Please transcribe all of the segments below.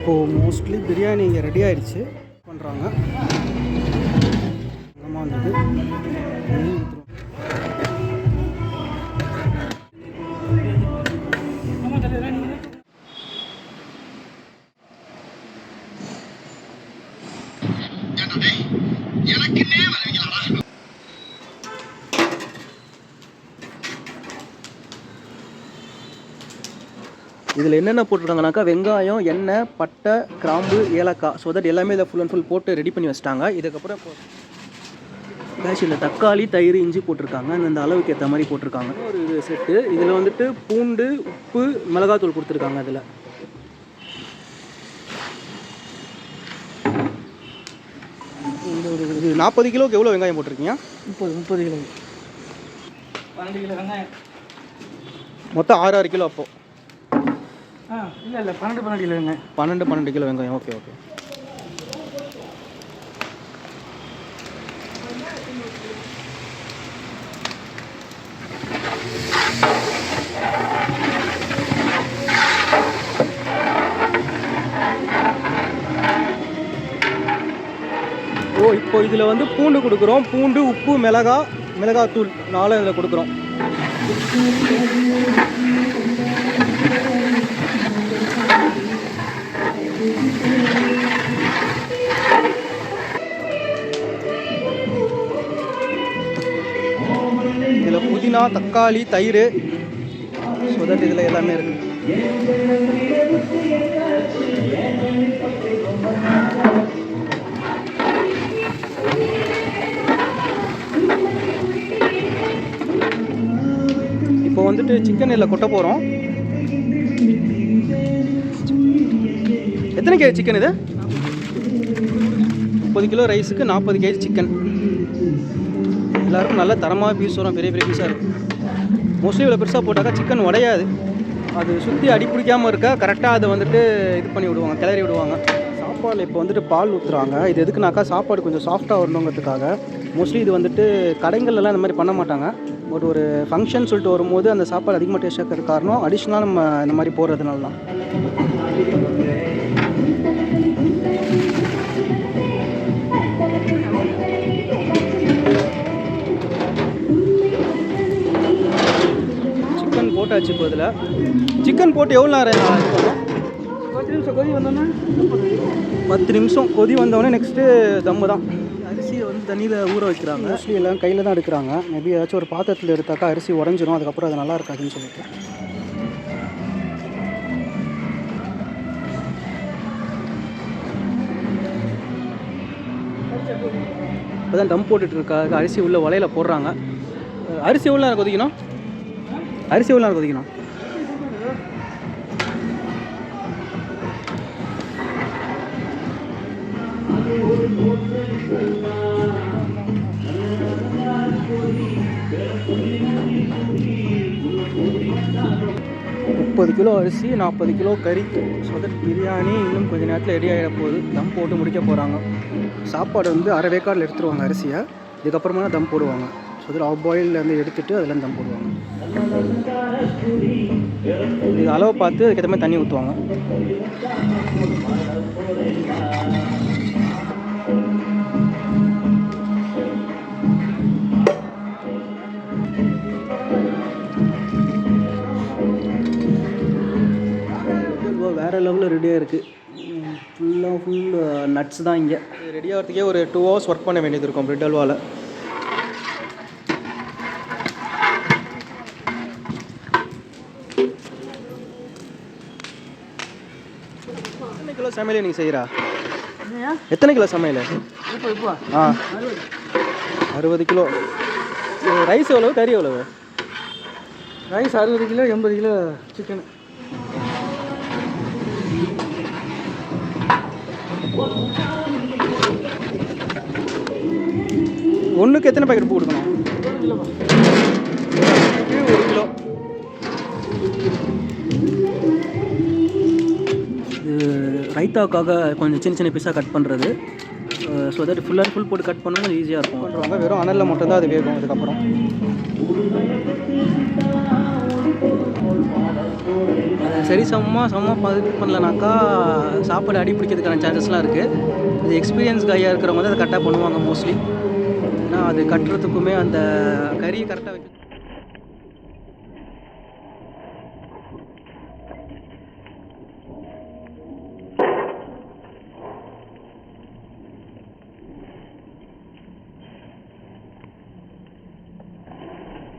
இப்போது மோஸ்ட்லி பிரியாணி இங்கே ரெடி ஆகிடுச்சு பண்ணுறாங்க. அங்கமாக வந்துட்டு இதில் என்னென்ன போட்டிருக்காங்கனாக்கா வெங்காயம், எண்ணெய், பட்டை, கிராம்பு, ஏலக்காய். ஸோ தட் எல்லாமே இதை ஃபுல் அண்ட் ஃபுல் போட்டு ரெடி பண்ணி வச்சிட்டாங்க. இதுக்கப்புறம் இதில் தக்காளி, தயிர், இஞ்சி போட்டிருக்காங்க. அந்த அளவுக்கு ஏற்ற மாதிரி போட்டிருக்காங்க. ஒரு இது செட்டு. இதில் வந்துட்டு பூண்டு, உப்பு, மிளகாத்தூள் கொடுத்துருக்காங்க. அதில் இந்த ஒரு இது 40 கிலோவுக்கு எவ்வளோ வெங்காயம் போட்டிருக்கீங்க? 30 கிலோ. 12 கிலோ வெங்காயம். மொத்தம் 6 கிலோ. அப்போது இல்லை 12 கிலோ வெங்காயம். 12 கிலோ வெங்காயம். ஓகே. இப்போ இதில் வந்து பூண்டு கொடுக்குறோம். பூண்டு, உப்பு, மிளகாத்தூள் 4 இதில் கொடுக்குறோம். இதில் புதினா, தக்காளி, தயிர். ஸோ தட் இதில் எல்லாமே இருக்குது. இப்போ வந்துட்டு சிக்கன் இதில் கொட்ட போகிறோம். எத்தனை கேஜி சிக்கன் இது? 30 கிலோ ரைஸுக்கு 40 கேஜி சிக்கன். எல்லாருக்கும் நல்ல தரமாக பீஸ் வரும். பெரிய பீஸாக இருக்குது. மோஸ்ட்லி இவ்வளோ பெருசாக போட்டாக்கா சிக்கன் உடையாது. அது சுற்றி அடி பிடிக்காமல் இருக்க கரெக்டாக அதை வந்துட்டு இது பண்ணி விடுவாங்க, கிளறி விடுவாங்க. சாப்பாடில் இப்போ வந்துட்டு பால் ஊற்றுறாங்க. இது எதுக்குனாக்கா சாப்பாடு கொஞ்சம் சாஃப்டாக வரணுங்கிறதுக்காக. மோஸ்ட்லி இது வந்துட்டு கடைங்கள்லாம் இந்த மாதிரி பண்ண மாட்டாங்க. ஒரு ஃபங்க்ஷன் சொல்லிட்டு வரும்போது அந்த சாப்பாடு அதிகமாக டேஸ்ட் ஆகிறதுக்கு காரணம் அடிஷ்னலாக நம்ம இந்த மாதிரி போடுறதுனால தான். சிக்கன் போட்டாச்சு. இப்போ இதில் சிக்கன் போட்டு எவ்வளோ நேரம்? 10 நிமிஷம் கொதி வந்தோன்னே 10 நிமிஷம் கொதி வந்தோடனே நெக்ஸ்ட்டு தம்மு தான். அரிசியை வந்து தண்ணியில் ஊற வைக்கிறாங்க. மோஸ்ட்லி எல்லாம் கையில் தான் எடுக்கிறாங்க. மேபி ஏதாச்சும் ஒரு பாத்திரத்தில் எடுத்தாக்கா அரிசி உடஞ்சிரும். அதுக்கப்புறம் அது நல்லா இருக்காதுன்னு சொல்லிட்டு இப்போ தான் தம் போட்டுட்ருக்காங்க. அரிசி உள்ள வலையில் போடுறாங்க. அரிசி எவ்வளோ நேரம் கொதிக்கணும்? 30 கிலோ அரிசி, 40 கிலோ கறி. ஸோ தட் பிரியாணி இன்னும் கொஞ்சம் நேரத்தில் ரெடி ஆகிட போகுது. தம் போட்டு முடிக்க போகிறாங்க. சாப்பாடு வந்து அரை வேக்காடில் எடுத்துருவாங்க அரிசியை. இதுக்கப்புறமா தான் தம் போடுவாங்க. ஸோ அதில் ஆஃப் பாயிலேருந்து எடுத்துகிட்டு அதில் தம் போடுவாங்க. இது அளவு பார்த்து அதுக்கேற்ற மாதிரி தண்ணி ஊற்றுவாங்க. வேறு லெவலில் ரெடியாக இருக்குது. ஃபுல் நட்ஸ் தான். இங்கே ரெடி ஆகிறதுக்கே ஒரு 2 hours ஒர்க் பண்ண வேண்டியது இருக்கும் பிரெட் அல்வாவில். எத்தனை கிலோ சமையல் நீங்கள் செய்கிறா? எத்தனை கிலோ சமையல்? 60 கிலோ. ரைஸ் எவ்வளவு, கறி எவ்வளவு? Rice 60 kilo, 80 kilo chicken. ஒன்றுக்கு எத்தனை பேக்கெட் பூ கொடுக்கணும்? 1 கிலோ. இது ரைத்தாவுக்காக கொஞ்சம் சின்ன சின்ன பீஸாக கட் பண்ணுறது. So that full and full போட்டு கட் பண்ணணும் ஈஸியாக இருக்கும். பண்ணுறாங்க. வெறும் அனலில் மட்டும்தான் அது வேகும். அதுக்கப்புறம் சரி சமமாக இது பண்ணலனாக்கா சாப்பாடு அடி பிடிக்கிறதுக்கான சான்சஸ்லாம் இருக்குது. அது எக்ஸ்பீரியன்ஸ் கையாக இருக்கிறவங்க வந்து அதை கரெக்டாக பண்ணுவாங்க மோஸ்ட்லி. ஏன்னா அது கட்டுறதுக்குமே அந்த கறியை கரெக்டாக வைக்க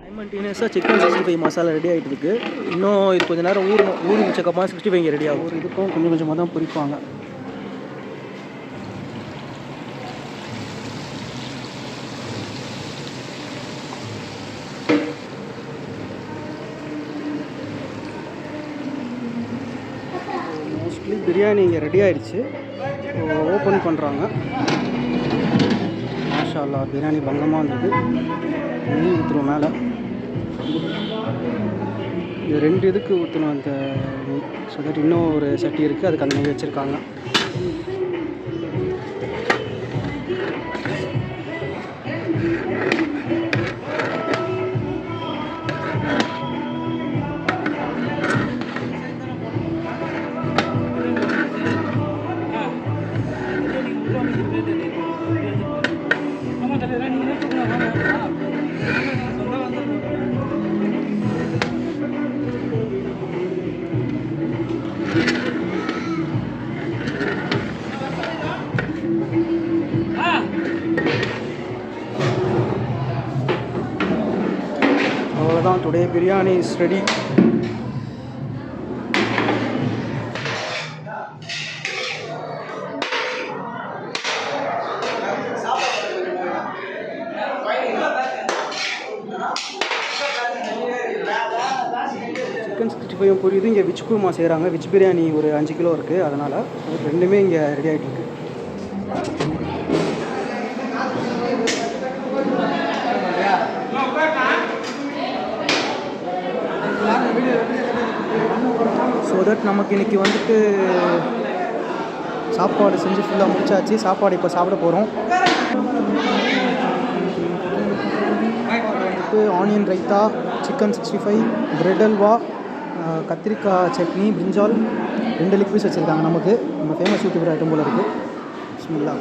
சைமல்டேனியஸாக சிக்கன் 65 மசாலா ரெடி ஆகிட்டு இருக்குது. இன்னும் இது கொஞ்சம் நேரம் ஊறி மிச்சக்கப்புறமா 65 இங்கே ரெடி ஆகும். இதுக்கும் கொஞ்சம் கொஞ்சமாக தான் பொரிப்பாங்க. மோஸ்ட்லி பிரியாணி இங்கே ரெடி ஆகிடுச்சு. ஓப்பன் பண்ணுறாங்க. மாஷா அல்லாஹ், பிரியாணி பங்கமாக இருந்தது. நெய் ஊற்றுறோம் மேலே. இது 2 இதுக்கு ஊற்றணும் அந்த நெய். ஸோ தட் இன்னும் ஒரு சட்டி இருக்குது, அதுக்கு அந்த நெய் வச்சுருக்காங்க. அவ்வளோதான், today biryani is ready. Chicken 65 புரியுது. இங்கே வெஜ் குருமா செய்கிறாங்க. வெஜ் பிரியாணி ஒரு 5 கிலோ இருக்குது, அதனால் ரெண்டுமே இங்கே ரெடி ஆகிட்டு இருக்கு. ஸோ தட் நமக்கு இன்றைக்கி வந்துட்டு சாப்பாடு செஞ்சு ஃபுல்லாக முடிச்சாச்சு. சாப்பாடு இப்போ சாப்பிட போகிறோம். வந்துட்டு onion raita, chicken 65, bread halwa, கத்திரிக்காய் சட்னி, பிரிஞ்சால், 2 லெக் பீஸ் வச்சுருக்காங்க. நமக்கு நம்ம ஃபேமஸ் யூடியூபர் ஐட்டம் போல் இருக்குது. பிஸ்மில்லா.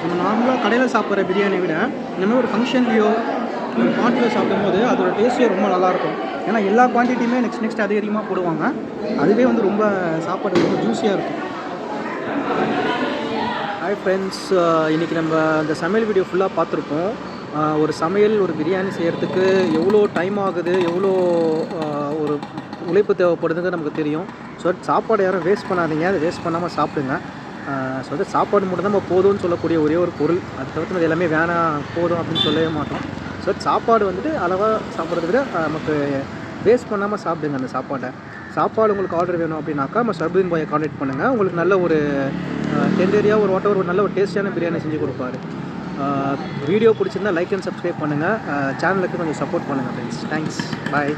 நம்ம நார்மலாக கடையில் சாப்பிட்ற பிரியாணியை விட இந்தமாதிரி ஒரு ஃபங்க்ஷன்லேயோ ஒரு பார்ட்டியில் சாப்பிடும்போது அதோட டேஸ்ட்டே ரொம்ப நல்லாயிருக்கும். ஏன்னா எல்லா குவான்டிட்டியுமே நெக்ஸ்ட் அதிகமாக போடுவாங்க. அதுவே வந்து ரொம்ப சாப்பாடு ரொம்ப ஜூஸியாக இருக்கும். ஹாய் ஃப்ரெண்ட்ஸ், இன்றைக்கி நம்ம அந்த சமையல் வீடியோ ஃபுல்லாக பார்த்துருப்போம். ஒரு சமையல், ஒரு பிரியாணி செய்கிறதுக்கு எவ்வளோ டைம் ஆகுது, எவ்வளோ ஒரு உழைப்பு தேவைப்படுதுங்க நமக்கு தெரியும். ஸோ சாப்பாடு யாரும் வேஸ்ட் பண்ணாதீங்க, அதை வேஸ்ட் பண்ணாமல் சாப்பிடுங்க. ஸோ அது சாப்பாடு மட்டும் தான் நம்ம போதும்னு சொல்லக்கூடிய ஒரே ஒரு பொருள். அது தவிர்த்து எல்லாமே வேணாம் போதும் அப்படின்னு சொல்லவே மாட்டோம். ஸோ சாப்பாடு வந்துட்டு அளவாக சாப்பிட்றத விட நமக்கு வேஸ்ட் பண்ணாமல் சாப்பிடுங்க அந்த சாப்பாடு உங்களுக்கு ஆர்டர் வேணும் அப்படின்னாக்கா நம்ம சர்புதீன் பாயை கான்டாக்ட் பண்ணுங்கள். உங்களுக்கு நல்ல ஒரு டெண்டரியாக ஒரு வாட்டர் ஒரு நல்ல ஒரு டேஸ்டியான பிரியாணி செஞ்சு கொடுப்பாரு. வீடியோ பிடிச்சிருந்தால் லைக் அண்ட் சப்ஸ்கிரைப் பண்ணுங்கள். சேனலுக்கு கொஞ்சம் சப்போர்ட் பண்ணுங்கள் ஃப்ரெண்ட்ஸ். தேங்க்ஸ், பாய்.